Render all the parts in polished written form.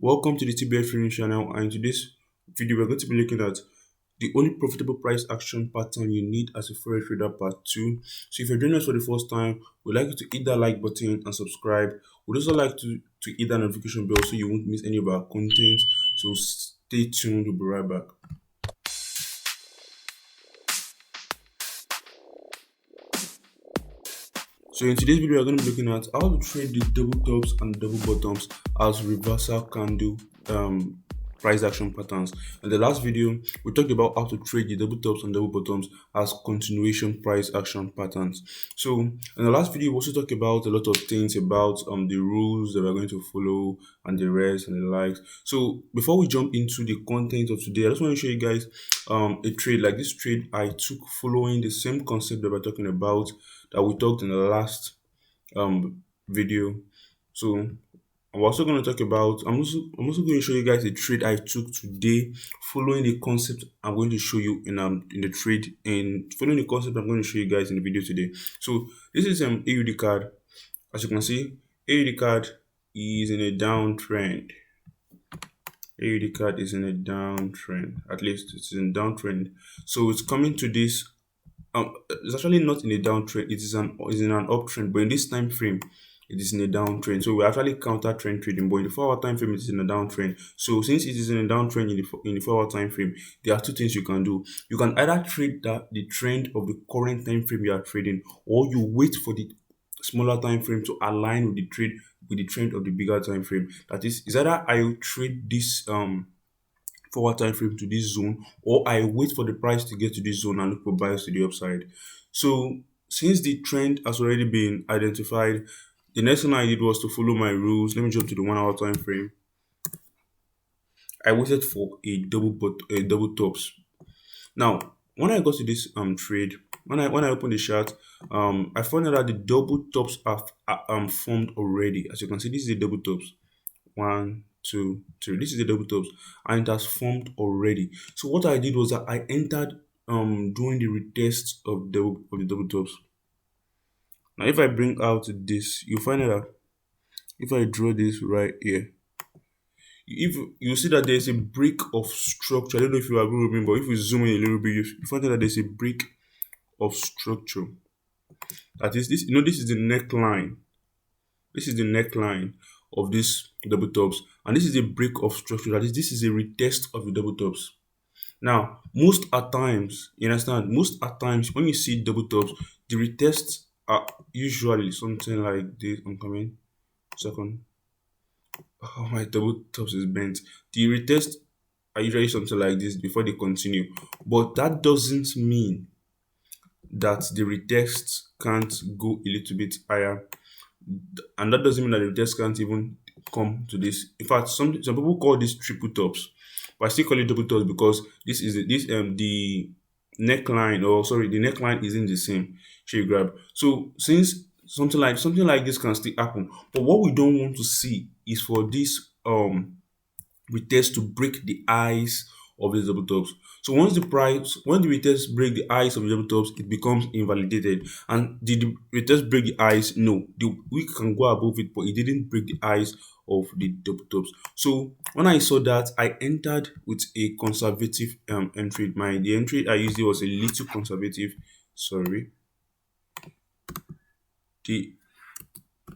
Welcome to the TBF Training channel, and in today's video we're going to be looking at the only profitable price action pattern you need as a forex trader part 2. So if you're joining us for the first time, we'd like you to hit that like button and subscribe. We'd also like to hit that notification bell so you won't miss any of our content. So stay tuned, we'll be right back. So in today's video, we're going to be looking at how to trade the double tops and double bottoms as reversal candle price action patterns. In the last video, we talked about how to trade the double tops and double bottoms as continuation price action patterns. So in the last video, we also talked about a lot of things about the rules that we're going to follow and the rest and the likes. So before we jump into the content of today, I just want to show you guys a trade. Like this trade I took following the same concept that we're talking about that we talked in the last video. So I'm also going to talk about I'm also going to show you guys a trade I took today following the concept I'm going to show you in the trade, and following the concept I'm going to show you guys in the video today. So this is AUD card. As you can see, AUD card is in a downtrend. AUD card is in a downtrend. At least it's in downtrend. So it's coming to this it's actually not in a downtrend, it is in an uptrend, but in this time frame it is in a downtrend. So we actually counter trend trading, but in the 4-hour time frame it is in a downtrend. So since it is in a downtrend in the 4-hour time frame, there are two things you can do. You can either trade the trend of the current time frame you are trading, or you wait for the smaller time frame to align with the trend of the bigger time frame. That is either I trade this 4-hour time frame to this zone, or I wait for the price to get to this zone and look for buyers to the upside. So since the trend has already been identified, the next thing I did was to follow my rules. Let me jump to the 1-hour time frame. I waited for a double tops. Now when I got to this trade, when I opened the chart, I found out that the double tops have formed already. As you can see, this is the double tops. 1, 2, 3. This is the double tops, and it has formed already. So what I did was that I entered during the retest of the double tops. Now if I bring out this, you find out that if I draw this right here, if you see that there's a break of structure. I don't know if you agree with me, but if we zoom in a little bit, you find out that there's a break of structure. That is this, this is the neckline. This is the neckline of this double tops, and this is a break of structure. That is, this is a retest of the double tops. Now, most at times, you understand, most at times when you see double tops, the retests are usually something like this. I'm coming. Second. Oh, my double tops is bent. The retests are usually something like this before they continue. But that doesn't mean that the retests can't go a little bit higher, and that doesn't mean that the retest can't even come to this. In fact, some people call this triple tops, but I still call it double tops because this is the neckline, or sorry, the neckline isn't the same shape grab. So since something like this can still happen, but what we don't want to see is for this retest to break the eyes of the double tops. So when the retest break the eyes of the double tops, it becomes invalidated. And did the retest break the eyes? No, the wick can go above it, but it didn't break the eyes of the double tops. So when I saw that, I entered with a conservative entry. The entry I used was a little conservative. Sorry, the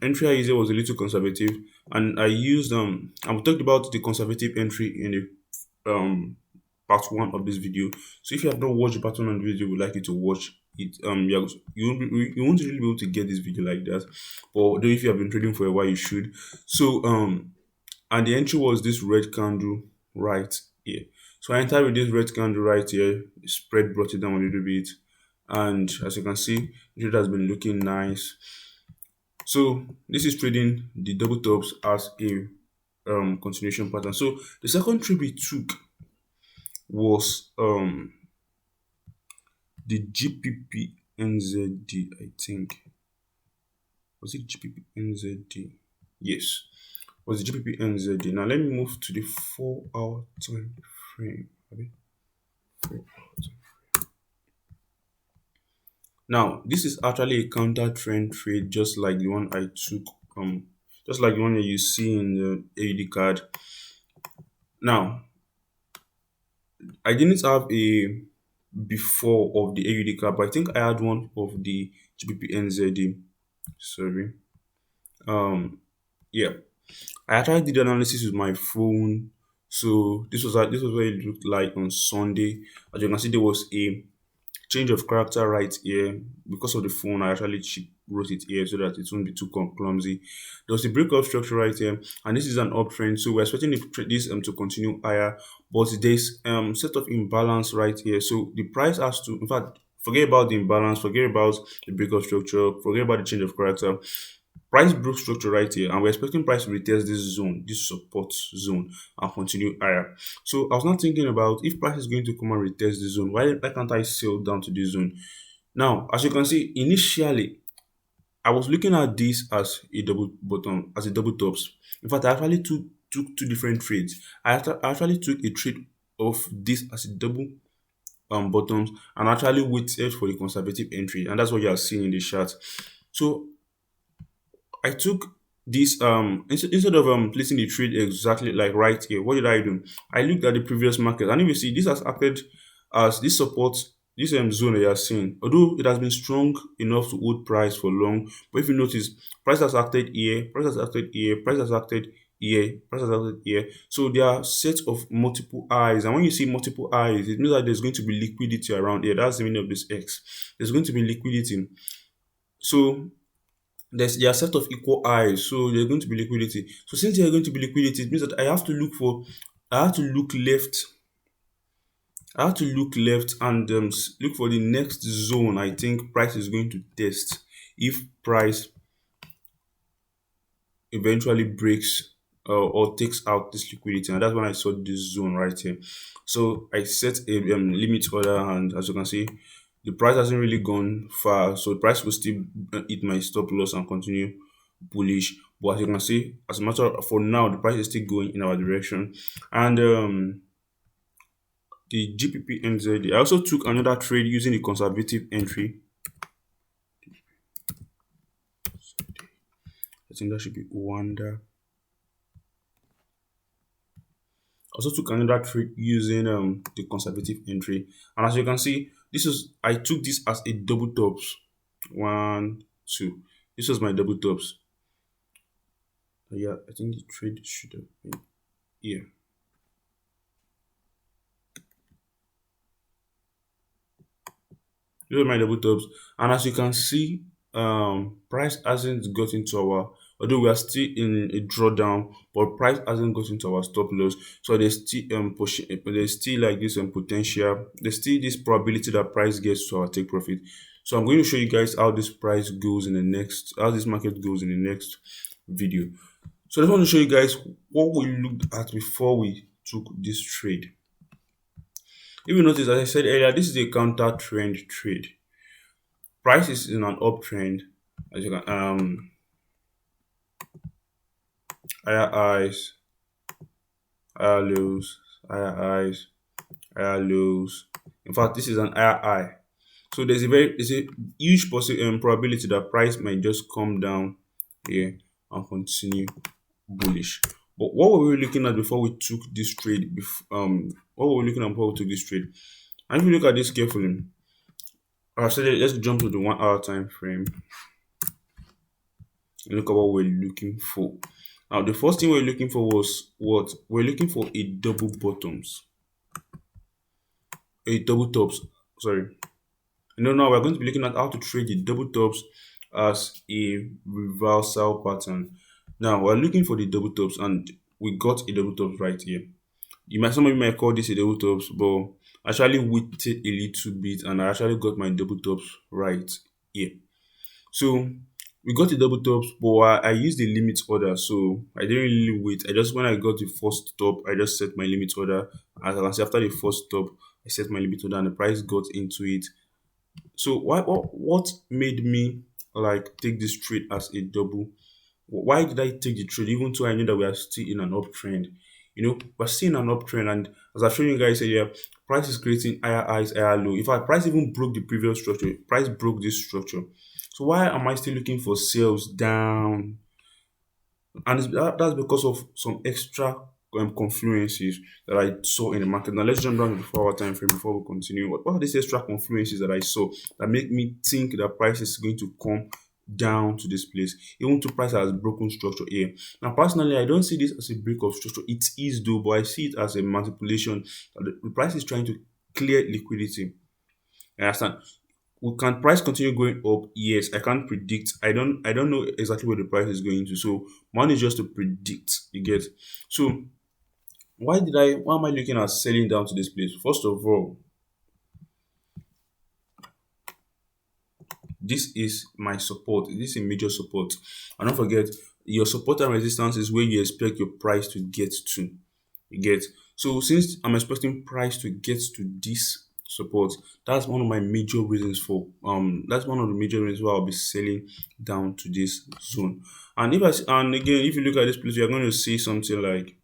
entry I used was a little conservative, and I used I talked about the conservative entry in the part 1 of this video. So if you have not watched the part 1 of the video, would like you to watch it. You won't really be able to get this video like that, but though if you have been trading for a while, you should. So and the entry was this red candle right here. So I entered with this red candle right here. The spread brought it down a little bit, and as you can see, it has been looking nice. So this is trading the double tops as a continuation pattern. So the second trade we took was the GPP NZD, I think. Was it GPP NZD? Yes, was the GPP NZD. Now let me move to the 4-hour time frame. 4-hour time. Now this is actually a counter trend trade, just like the one I took just like the one that you see in the AUD card. Now, I didn't have a before of the AUD cap, but I think I had one of the GBP Sorry. Um, yeah, I actually did analysis with my phone. So this was what it looked like on Sunday. As you can see, there was a change of character right here. Because of the phone, I actually wrote it here so that it won't be too clumsy. There was a breakout structure right here, and this is an uptrend, so we're expecting this to continue higher, but there's set of imbalance right here. So the price has to, in fact, forget about the imbalance, forget about the breakout structure, forget about the change of character. Price broke structure right here, and we're expecting price to retest this zone, this support zone, and continue higher. So I was not thinking about, if price is going to come and retest the zone, why can't I sell down to this zone? Now, as you can see, initially I was looking at this as a double bottom, as a double tops. In fact, I actually took two different trades. I actually took a trade of this as a double bottoms, and actually waited for the conservative entry, and that's what you are seeing in the chart. So I took this instead of placing the trade exactly like right here. What did I do? I looked at the previous market, and if you see, this has acted as this support, this zone that you are seeing. Although it has been strong enough to hold price for long, but if you notice, price has acted here, price has acted here, price has acted here, price has acted here. So there are sets of multiple eyes, and when you see multiple eyes, it means that there's going to be liquidity around here. That's the meaning of this X. There's going to be liquidity. So there are set of equal eyes, so there's going to be liquidity. So since there are going to be liquidity, it means that I have to look left. I have to look left and look for the next zone I think price is going to test. If price eventually breaks or takes out this liquidity, and that's when I saw this zone right here. So I set a limit order, and as you can see, the price hasn't really gone far, so the price will still hit my stop loss and continue bullish. But as you can see, as a matter of, for now, the price is still going in our direction. And the GPP I also took another trade using the conservative entry. I think that should be Wanda. Also took another trade using the conservative entry, and as you can see, I took this as a double tops. One, two. This was my double tops. Yeah, I think the trade should have been here. These are my double tops, and as you can see, price hasn't got into our, although we are still in a drawdown, but price hasn't got into our stop loss. So there's still pushing, there's still like this potential, there's still this probability that price gets to our take profit. So I'm going to show you guys how this price goes in the next, how this market goes in the next video. So I just want to show you guys what we looked at before we took this trade. If you notice, as I said earlier, this is a counter trend trade. Price is in an uptrend, as you can higher highs, higher lows, higher highs, higher lows. In fact, this is an higher high. So there's a huge probability that price might just come down here and continue bullish. But what were we looking at before we took this trade? What were we looking at before we took this trade? And if you look at this carefully, I said let's jump to the 1 hour time frame and look at what we're looking for. Now, the first thing we're looking for was what? We're looking for a double bottoms, a double tops. Sorry. Now we're going to be looking at how to trade the double tops as a reversal pattern. Now we're looking for the double tops, and we got a double tops right here. Some of you might call this a double tops, but I actually waited a little bit, and I actually got my double tops right here. So we got the double tops, but I used the limit order, so I didn't really wait. When I got the first top, I just set my limit order. As I can see, after the first top, I set my limit order, and the price got into it. So what made me like take this trade as a double? Why did I take the trade even though I knew that we are still in an uptrend? We're still in an uptrend, and as I've shown you guys earlier, price is creating higher highs, higher low. In fact, price even broke the previous structure. Price broke this structure. So why am I still looking for sales down? And that's because of some extra. confluences that I saw in the market. Now let's jump down to the 4 hour time frame before we continue. What are these extra confluences that I saw that make me think that price is going to come down to this place, even to price has broken structure here? Now, personally, I don't see this as a break of structure. It is though, but I see it as a manipulation. That the price is trying to clear liquidity. You understand? Can price continue going up? Yes, I can't predict. I don't know exactly where the price is going to. So mine is just to predict. You get. So why am I looking at selling down to this place? First of all, this is my support. This is a major support. And don't forget, your support and resistance is where you expect your price to get to. You get. So since I'm expecting price to get to this support, that's one of my major reasons for that's one of the major reasons why I'll be selling down to this zone. And and again, if you look at this place, you're going to see something like,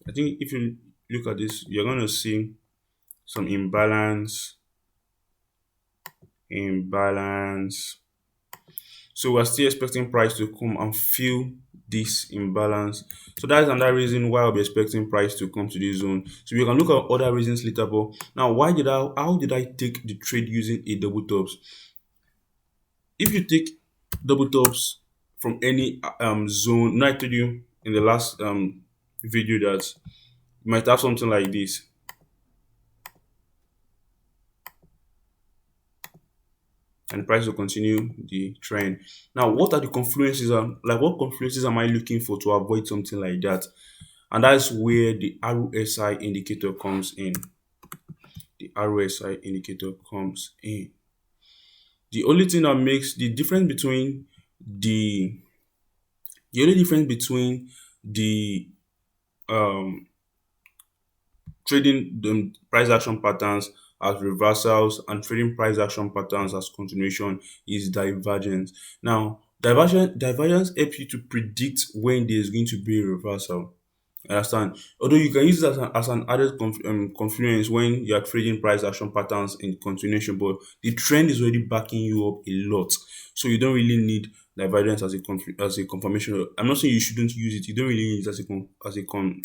I think if you look at this, you're going to see some imbalance. So we're still expecting price to come and fill this imbalance. So that's another reason why I'll be expecting price to come to this zone. So we can look at other reasons later. But now, how did I take the trade using a double tops? If you take double tops from any zone, now I told you in the last video that you might have something like this, and the price will continue the trend. Now, what are the confluences? Like, what confluences am I looking for to avoid something like that? And that's where the RSI indicator comes in. The RSI indicator comes in. The only thing that makes the difference between the the only difference between the um trading the price action patterns as reversals and trading price action patterns as continuation is divergence. Now, divergence helps you to predict when there is going to be a reversal. Understand? Although you can use it as an added confluence when you are trading price action patterns in continuation, but the trend is already backing you up a lot, so you don't really need divergence as as a confirmation. I'm not saying you shouldn't use it. You don't really need it as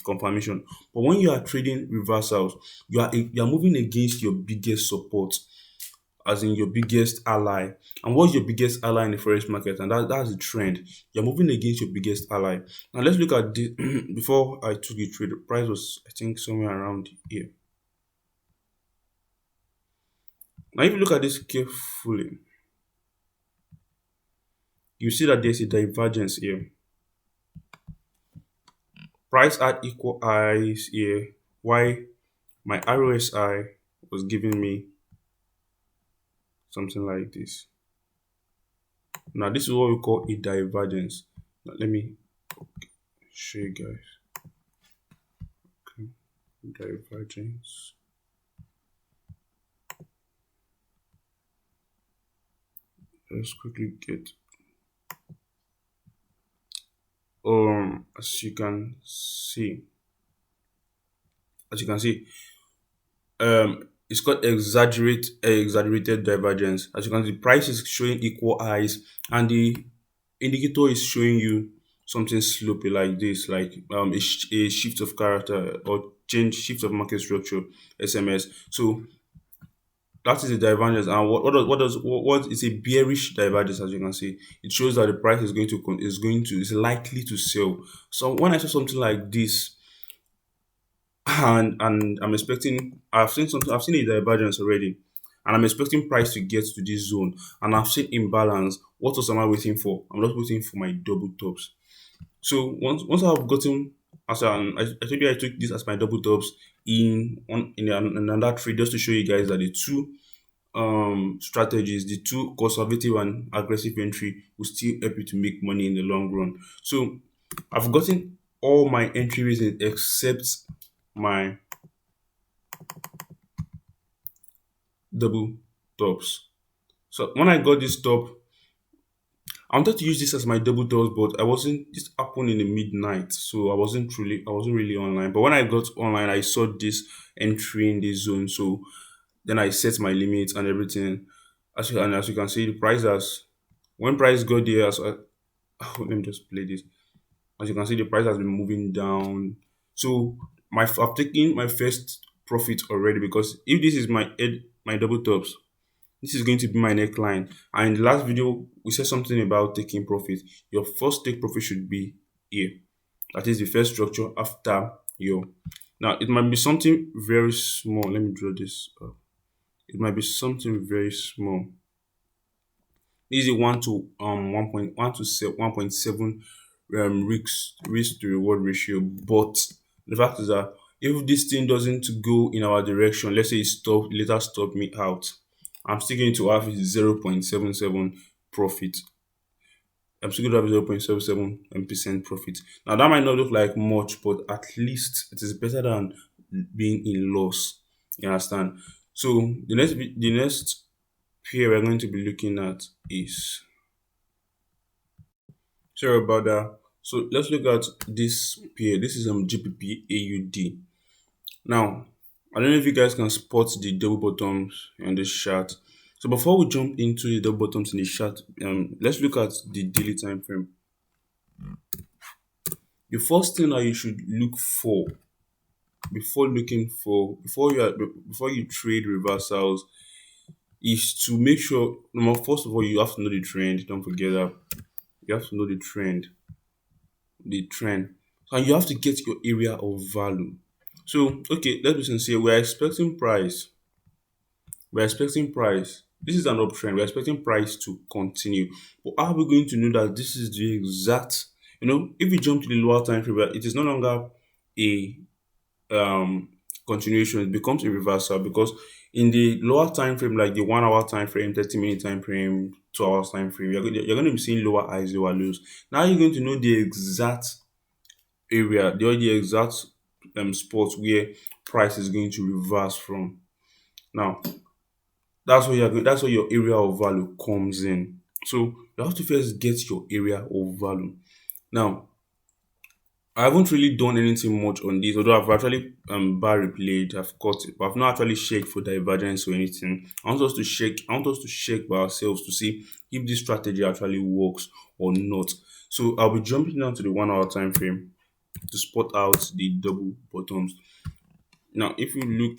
confirmation. But when you are trading reversals, you are moving against your biggest support, as in your biggest ally. And what's your biggest ally in the forex market? And that's the trend. You're moving against your biggest ally. Now let's look at this. Before I took the trade, the price was, I think, somewhere around here. Now if you look at this carefully, you see that there's a divergence here. Price had equal highs here. Why my RSI was giving me something like this. Now this is what we call a divergence. Now let me show you guys. Okay. Divergence. Let's quickly get as you can see, it's called exaggerated divergence. As you can see, the price is showing equal highs and the indicator is showing you something slopey like this, like a shift of character or shift of market structure, SMS. So that is a divergence. And what is a bearish divergence? As you can see, it shows that the price is likely to sell. So when I saw something like this, and I've seen a divergence already, and I'm expecting price to get to this zone, and I've seen imbalance. What else am I waiting for? I'm not waiting for my double tops. So once I've gotten, I told you I took this as my double tops in another trade, just to show you guys that the two strategies, the two conservative and aggressive entry, will still help you to make money in the long run. So I've gotten all my entry reasons except my double tops. So when I got this top, I wanted to use this as my double tops, but I wasn't. This happened in the midnight, so I wasn't really online. But when I got online, I saw this entry in this zone, so then I set my limits and everything. As you can see, the price has, when price got there, let me just play this. As you can see, the price has been moving down. So I've taken my first profit already, because if this is my double tops, this is going to be my neckline. And in the last video, we said something about taking profit. Your first take profit should be here. That is the first structure after your. Now it might be something very small. Let me draw this up. It might be something very small. This is 1.7 risk to reward ratio. But the fact is that if this thing doesn't go in our direction, let's say it later stop me out, I'm still going to have 0.77 profit. I'm still going to have 0.77% profit. Now that might not look like much, but at least it is better than being in loss. You understand? So the next pair we're going to be looking at is, sorry about that. So let's look at this pair. This is GPP AUD. Now, I don't know if you guys can spot the double bottoms on this chart. So before we jump into the double bottoms in the chart, let's look at the daily time frame. The first thing that you should look for before you trade reversals is to make sure, first of all, you have to know the trend. Don't forget that. You have to know the trend, and you have to get your area of value. So, okay, let's be sincere. We're expecting price. This is an uptrend. We're expecting price to continue. But how are we going to know that this is the exact? If we jump to the lower time frame, it is no longer a um continuation. It becomes a reversal, because in the lower time frame, like the 1 hour time frame, 30-minute time frame, 2 hours time frame, you're going to be seeing lower highs, lower lows. Now you're going to know the exact area, the exact spot where price is going to reverse from. Now that's where your area of value comes in. So you have to first get your area of value. Now, I haven't really done anything much on this, although I've actually bar replayed, I've got it, but I've not actually checked for divergence or anything. I want us to check by ourselves to see if this strategy actually works or not. So I'll be jumping down to the 1 hour time frame to spot out the double bottoms. Now, if you look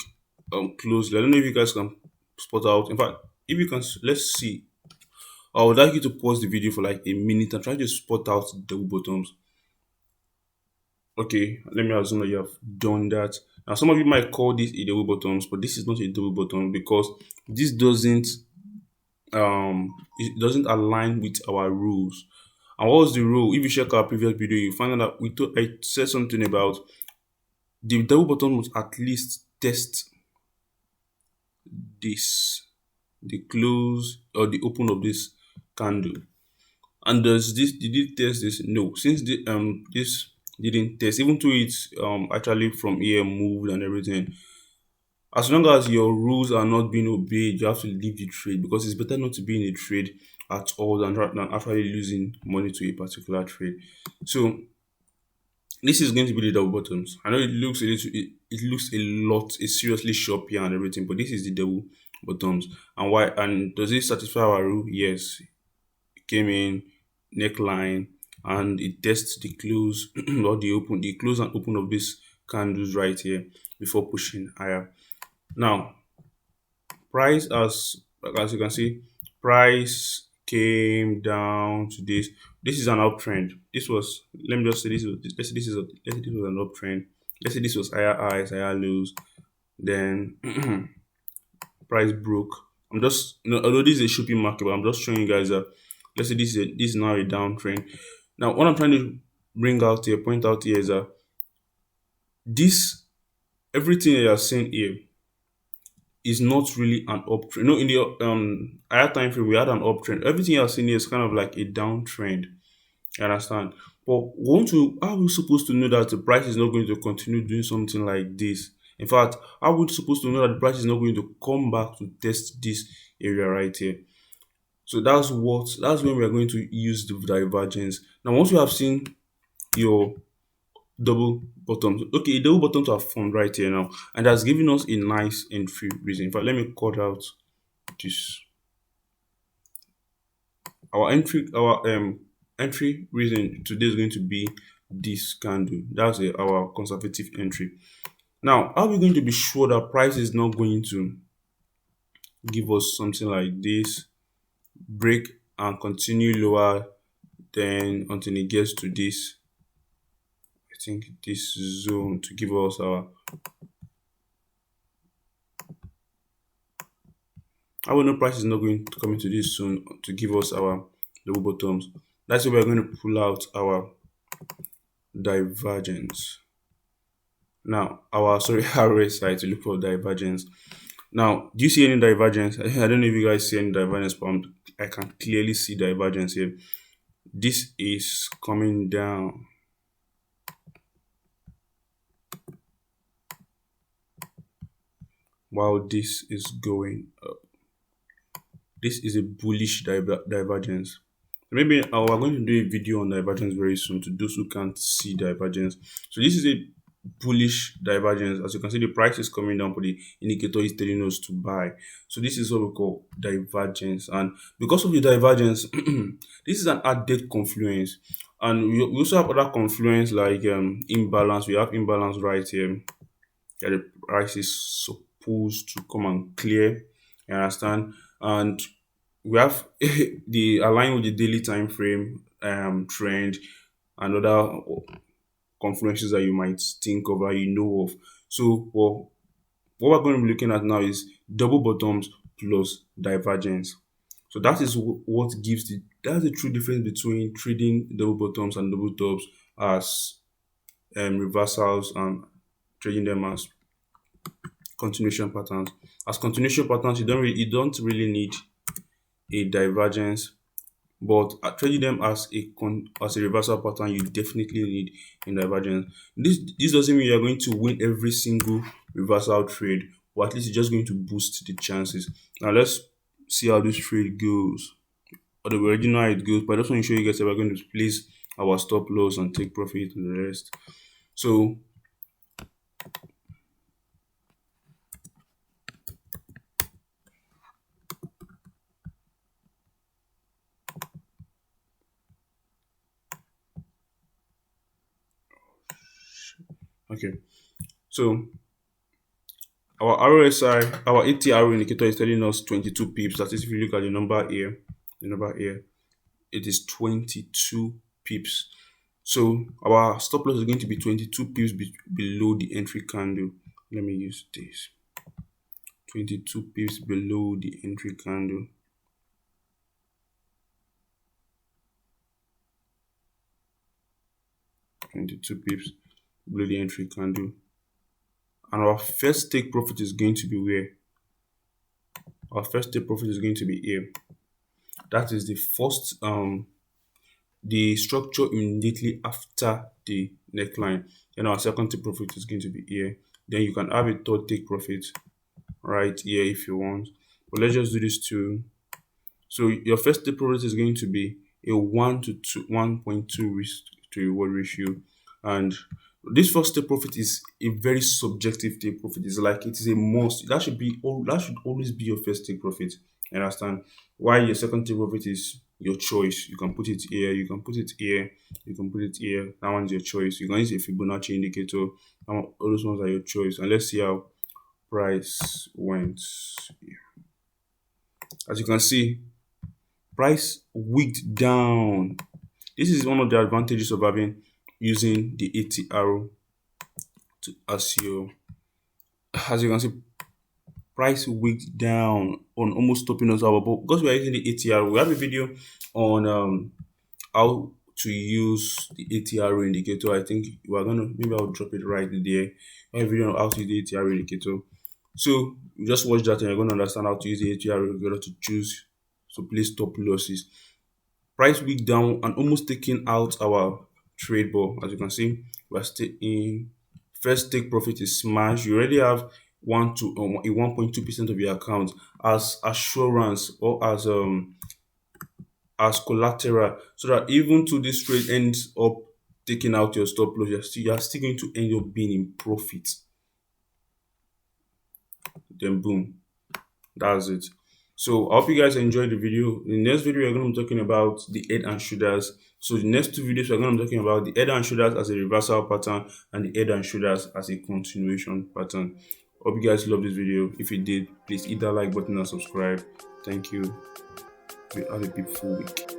closely, I don't know if you guys can spot out. In fact, if you can, let's see. I would like you to pause the video for like a minute and try to spot out the double bottoms. Okay, let me assume that you have done that. Now, some of you might call this a double bottoms, but this is not a double bottom, because this doesn't align with our rules. And what was the rule? If you check our previous video, you find out that I said something about the double bottom must at least test this, the close or the open of this candle. And did it test this? No. Since this didn't test, even though it's actually from here moved and everything, as long as your rules are not being obeyed, you have to leave the trade, because it's better not to be in a trade at all than actually losing money to a particular trade. So this is going to be the double bottoms. I know it looks seriously choppy and everything, but this is the double bottoms. And why? And does it satisfy our rule? Yes. It came in neckline, and it tests the close or the close and open of these candles right here before pushing higher. Now, price, as you can see, price came down to this. This is an uptrend. This was, let me just say, let's say this was an uptrend. Let's say this was higher highs, higher lows. Then price broke. I'm just, although this is a shipping market, but I'm just showing you guys that, let's say this is now a downtrend. Now, what I'm trying to point out here is that this, everything that you're seeing here is not really an uptrend. In the higher time frame, we had an uptrend. Everything you're seeing here is kind of like a downtrend. You understand? But how are we supposed to know that the price is not going to continue doing something like this? In fact, how are we supposed to know that the price is not going to come back to test this area right here? So that's when we are going to use the divergence. Now, once we have seen your double bottoms, okay, double bottoms are formed right here now, and that's giving us a nice entry reason. In fact, let me cut out this. Our entry reason today is going to be this candle. That's our conservative entry. Now, how are we going to be sure that price is not going to give us something like this, break and continue lower, then until it gets to this, I think this zone to give us our, I will know price is not going to come into this zone to give us our double bottoms. That's why we're going to pull out our divergence. Now, our sorry RSI to look for divergence. Now, do you see any divergence? I don't know if you guys see any divergence, but I can clearly see divergence here. This is coming down. While this is going up. This is a bullish divergence. Maybe we're going to do a video on divergence very soon to those who can't see divergence. So this is a bullish divergence. As you can see, the price is coming down, but the indicator is telling us to buy. So this is what we call divergence. And because of the divergence, this is an added confluence. And we also have other confluence like imbalance. We have imbalance right here. Yeah, the price is supposed to come and clear. You understand? And we have the align with the daily time frame trend and other confluences that you might think of or you know of. So what we're going to be looking at now is double bottoms plus divergence. So that is what gives that's the true difference between trading double bottoms and double tops as reversals and trading them as continuation patterns. As continuation patterns, you don't really need a divergence, but trading them as as a reversal pattern, you definitely need a divergence. This doesn't mean you're going to win every single reversal trade, or at least it's just going to boost the chances. Now let's see how this trade goes. Although we already know how it goes, but I just want to show you guys that we're going to place our stop loss and take profit and the rest. So okay, so our RSI, our ATR indicator is telling us 22 pips. That is, if you look at the number here, it is 22 pips. So our stop loss is going to be 22 pips below the entry candle. Let me use this. 22 pips below the entry candle. 22 pips below the entry candle. And our first take profit is going to be where? Our first take profit is going to be here. That is the first the structure immediately after the neckline. Then our second take profit is going to be here. Then you can have a third take profit right here if you want. But let's just do this too. So your first take profit is going to be a 1.2 risk to reward ratio. And this first take profit is a very subjective take profit. It's like it is a must. That should always be your first take profit. You understand? Why your second take profit is your choice. You can put it here, you can put it here, you can put it here. That one's your choice. You can use a Fibonacci indicator. All those ones are your choice. And let's see how price went. As you can see, price wigged down. This is one of the advantages of using the ATR to as you can see, price wigged down on almost stopping us out. But because we are using the ATR, we have a video on how to use the ATR indicator. I think we're gonna maybe I'll drop it right there. I have a video on how to use the ATR indicator. So you just watch that and you're gonna understand how to use the ATR indicator to choose to place stop losses. Price wigged down and almost taking out our trade ball. As you can see, we're still in first take profit is smashed. You already have 1.2% of your account as assurance or as collateral, so that even to this trade ends up taking out your stop loss, you're still going to end up being in profit. Then boom, that's it. So I hope you guys enjoyed the video. In the next video, we're going to be talking about the head and shoulders. So the next two videos we're going to be talking about the head and shoulders as a reversal pattern and the head and shoulders as a continuation pattern. Hope you guys love this video. If you did, please hit that like button and subscribe. Thank you. Have a beautiful week.